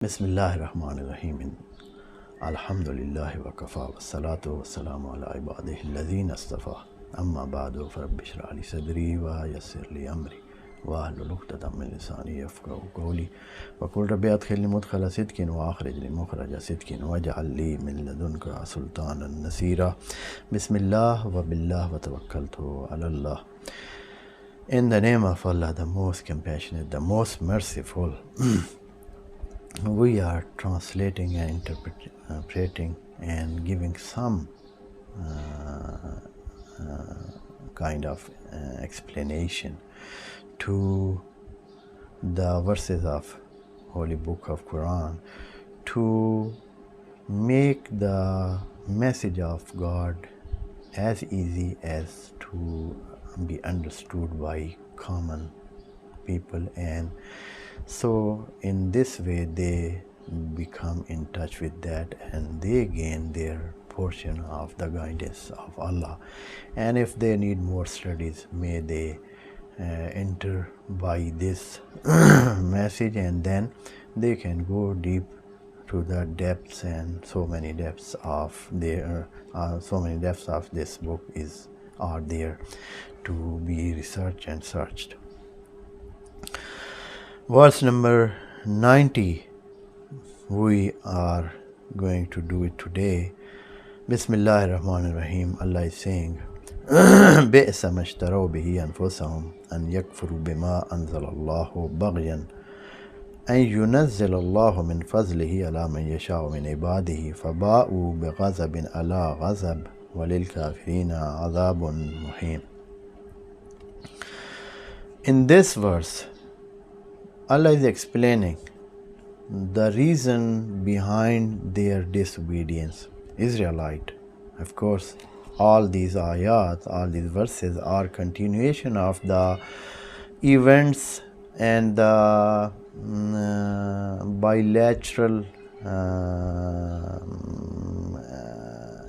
Bismillahirrahmanirrahim. Alhamdulillahi wa kafa wa salatu wa salamu ala ibadihi alladhina astafa. Amma ba'du farabbi shrah li sadri wa yassir li amri wa ahlul 'uqdatam min lisani yafqahu qawli wa qul rabbi adkhilni mudkhala sidqin wa akhrijni mukhraja sidqin waj'al li min ladunka sultanan nasira. Bismillah wa billah wa tawakkaltu ala Allah. In the name of Allah, the most compassionate, the most merciful. We are translating and interpreting and giving some kind of explanation to the verses of Holy Book of Quran to make the message of God as easy as to be understood by common people, and so in this way they become in touch with that and they gain their portion of the guidance of Allah. And if they need more studies, may they enter by this message, and then they can go deep to the depths, and so many depths of this book are there to be researched and searched. Verse number 90, we are going to do it today. Bismillahirrahmanirrahim. Allah is saying, بئس ما اشتروا به أنفسهم أن يكفروا بما أنزل الله بغيا أن ينزل الله من فضله على من يشاء من عباده فباءوا بغضب على غضب وللكافرين عذاب مهين. In this verse, Allah is explaining the reason behind their disobedience. Israelite, of course, all these ayat, all these verses are continuation of the events and the bilateral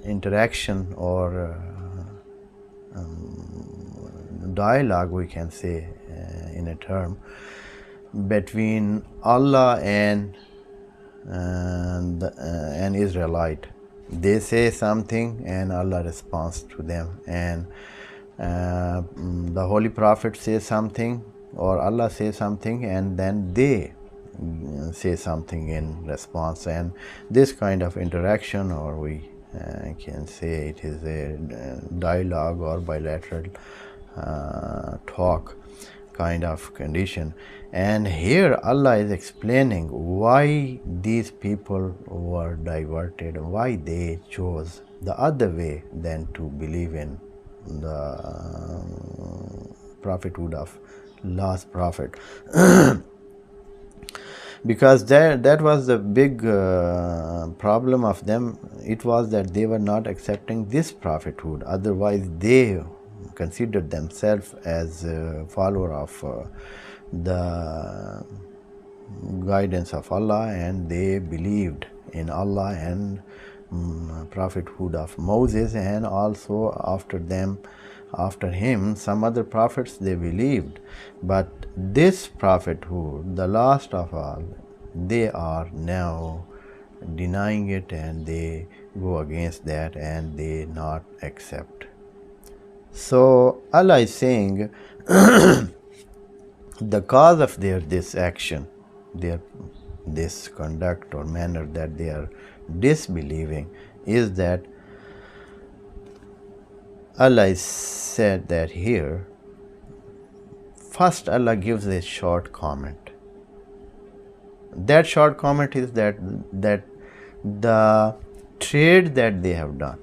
interaction or dialogue, we can say in a term, between Allah and an Israelite. They say something and Allah responds to them, and the Holy Prophet says something or Allah says something and then they say something in response, and this kind of interaction, or we can say it is a dialogue or bilateral talk kind of condition. And here Allah is explaining why these people were diverted, why they chose the other way than to believe in the prophethood of last prophet. Because that was the big problem of them. It was that they were not accepting this prophethood. Otherwise they considered themselves as a follower of the guidance of Allah, and they believed in Allah and prophethood of Moses, and also after him some other prophets they believed. But this prophethood, the last of all, they are now denying it, and they go against that and they not accept. So Allah is saying the cause of this action, this conduct or manner that they are disbelieving, is that Allah said that here. First Allah gives a short comment. That short comment is that the trade that they have done,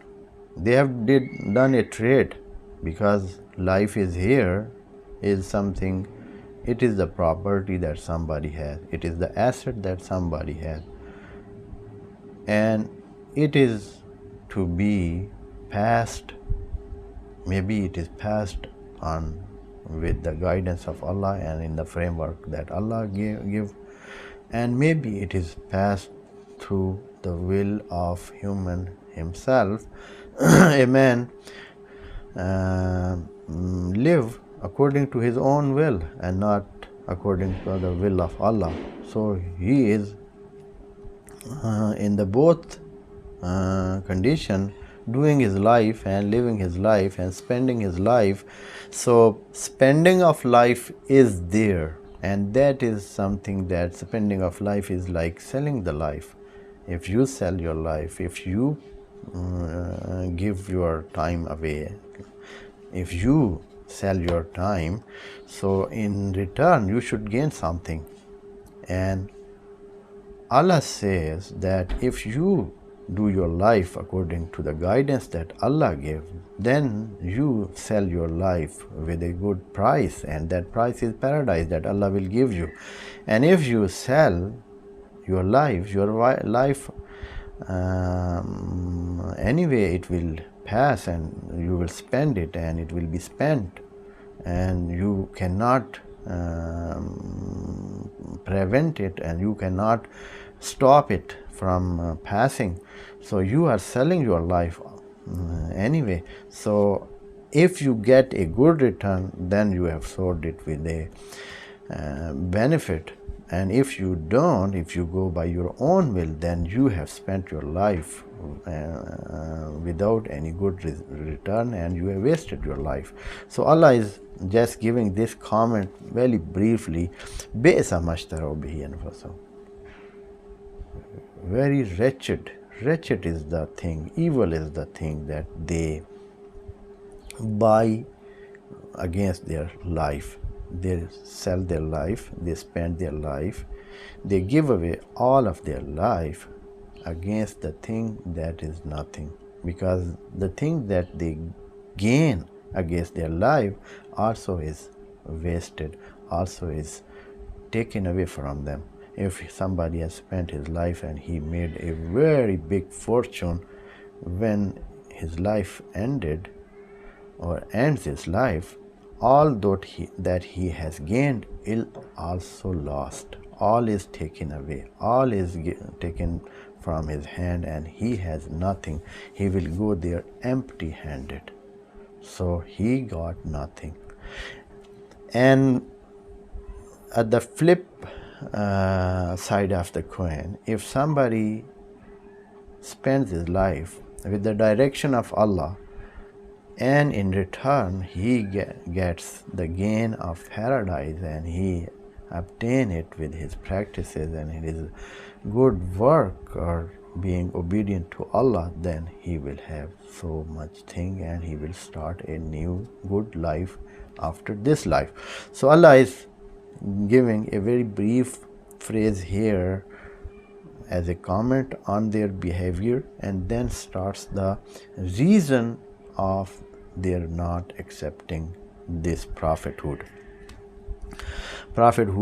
they have done a trade, because life is here, is something. It is the property that somebody has. It is the asset that somebody has. And it is to be passed. Maybe it is passed on with the guidance of Allah and in the framework that Allah give. And maybe it is passed through the will of human himself. A man live according to his own will and not according to the will of Allah. So he is in the both condition, doing his life and living his life and spending his life. So spending of life is there, and that is something that spending of life is like selling the life. If you sell your life, if you give your time away, if you sell your time, so in return you should gain something. And Allah says that if you do your life according to the guidance that Allah gave, then you sell your life with a good price, and that price is paradise that Allah will give you. And if you sell your life anyway it will pass, and you will spend it, and it will be spent, and you cannot prevent it, and you cannot stop it from passing. So you are selling your life anyway. So if you get a good return, then you have sold it with a benefit. And if you don't, if you go by your own will, then you have spent your life without any good return, and you have wasted your life. So Allah is just giving this comment very briefly. بئس ما اشتروا به أنفسهم. Very wretched is the thing, evil is the thing that they buy against their life. They sell their life, they spend their life, they give away all of their life against the thing that is nothing, because the thing that they gain against their life also is wasted, also is taken away from them. If somebody has spent his life and he made a very big fortune, when his life ended or ends his life, all that he has gained is also lost. All is taken away, all is taken from his hand, and he has nothing. He will go there empty handed. So he got nothing. And at the flip side of the coin, if somebody spends his life with the direction of Allah, and in return he gets the gain of paradise, and he obtain it with his practices and his good work or being obedient to Allah, then he will have so much thing, and he will start a new good life after this life. So Allah is giving a very brief phrase here as a comment on their behavior, and then starts the reason of their not accepting this prophethood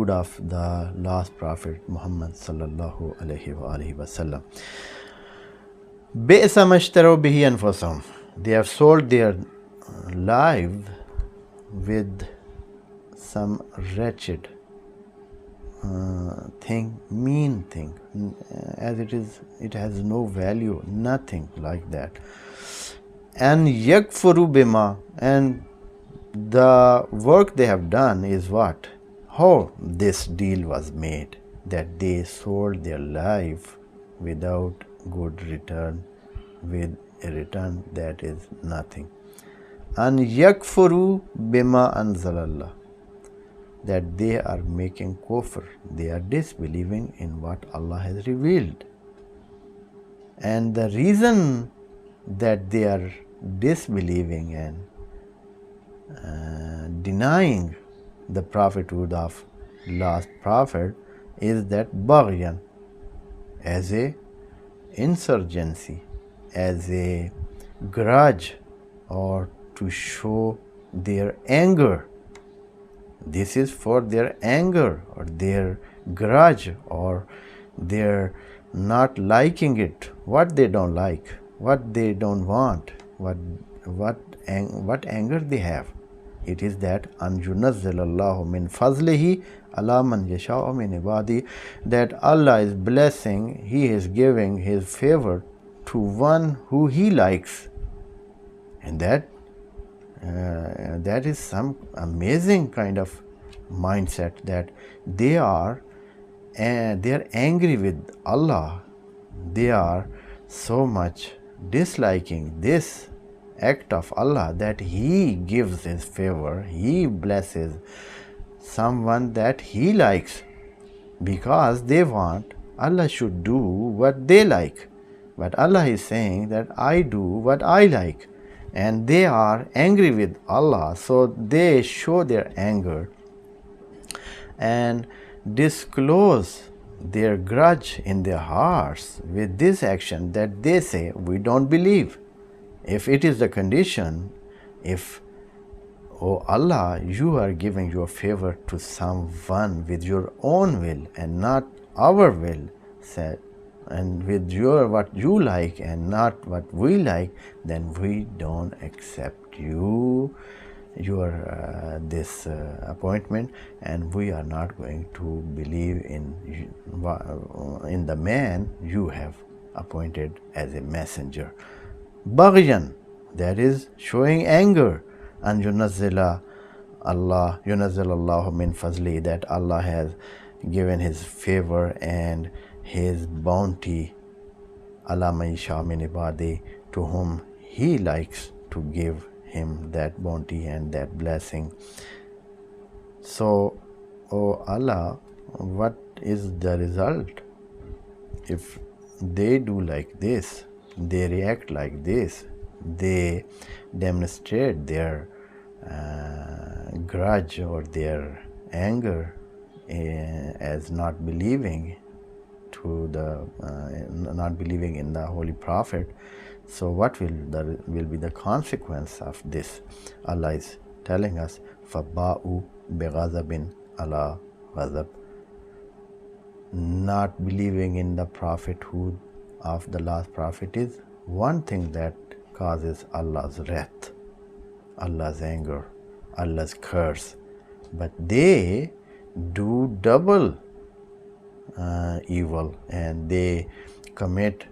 of the last prophet Muhammad sallallahu alaihi wasallam. بئس ما اشتروا به أنفسهم. They have sold their life with some wretched thing, mean thing, as it has no value, nothing like that. And yakfuru bima, and the work they have done is what? How this deal was made, that they sold their life without good return, with a return that is nothing. And yakfuru bima anzalallah, that they are making kufr, they are disbelieving in what Allah has revealed. And the reason that they are disbelieving and denying the prophethood of last prophet is that baghyan, as a insurgency, as a grudge, or to show their anger. This is for their anger or their grudge, or their not liking it, what they don't like, what they don't want, what anger they have. It is that an yunazzilallahu min fazlihi ala man yasha'u min ibadi, that Allah is blessing, He is giving His favor to one who He likes, and that is some amazing kind of mindset, that they are angry with Allah they are so much disliking this act of Allah that He gives His favor, He blesses someone that He likes, because they want Allah should do what they like. But Allah is saying that I do what I like, and they are angry with Allah, so they show their anger and disclose their grudge in their hearts with this action, that they say, we don't believe. If it is the condition, if, oh Allah, you are giving your favor to someone with your own will and not our will, said, and with your what you like and not what we like, then we don't accept your this appointment, and we are not going to believe in the man you have appointed as a messenger. Baghyan, that is showing anger, and yunazzil Allahu min fazli, that Allah has given His favor and His bounty ala man yasha min ibadi, to whom He likes to give Him that bounty and that blessing. So, oh Allah, what is the result? If they do like this, they react like this, they demonstrate their grudge or their anger as not believing in the Holy Prophet. So what will be the consequence of this? Allah is telling us, فَبَاءُ بِغَضَبٍ عَلَى غَضَبٍ. Not believing in the prophethood of the last prophet is one thing that causes Allah's wrath, Allah's anger, Allah's curse. But they do double evil, and they commit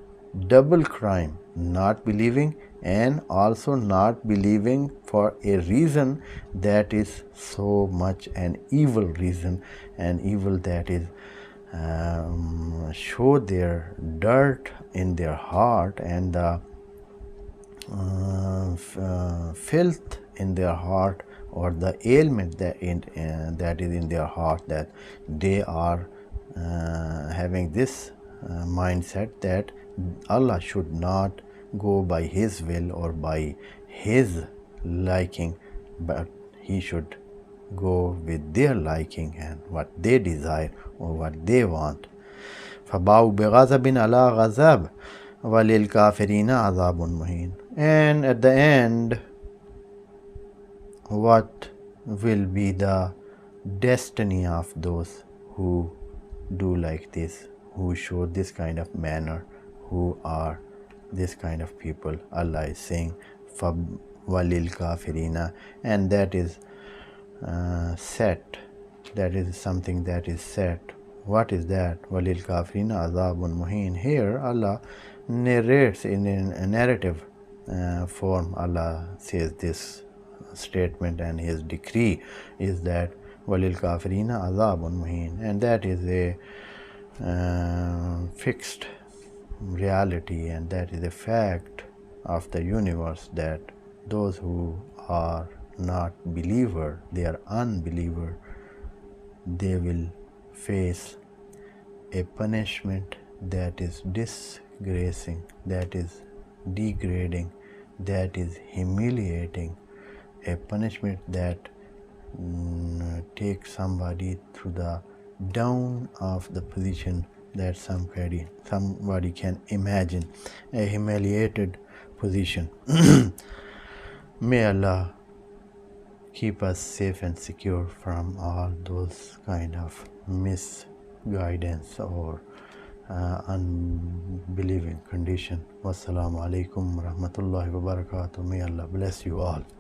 double crime, not believing and also not believing for a reason that is so much an evil reason, an evil that is show their dirt in their heart and the filth in their heart, or the ailment that is in their heart, that they are having this mindset that Allah should not go by His will or by His liking, but He should go with their liking and what they desire or what they want. فَبَاءُوا بِغَضَبٍ عَلَى غَضَبٍ وَلِلْكَافِرِينَ عَذَابٌ مُهِينٌ. And at the end, what will be the destiny of those who do like this, who show this kind of manner, who are this kind of people? Allah is saying, وَلِلْ كَافِرِينَ, and that is set, that is something that is set. What is that? وَلِلْ كَافِرِينَ عَذَابٌ مُهِينٌ. Here Allah narrates in a narrative form. Allah says this statement, and His decree is that وَلِلْ كَافِرِينَ عَذَابٌ مُهِينٌ, and that is a fixed reality, and that is a fact of the universe, that those who are not believer, they are unbeliever, they will face a punishment that is disgracing, that is degrading, that is humiliating, a punishment that takes somebody through the down of the position that somebody can imagine, a humiliated position. May Allah keep us safe and secure from all those kind of misguidance or unbelieving condition. Wassalamu alaikum warahmatullahi wabarakatuh. May Allah bless you all.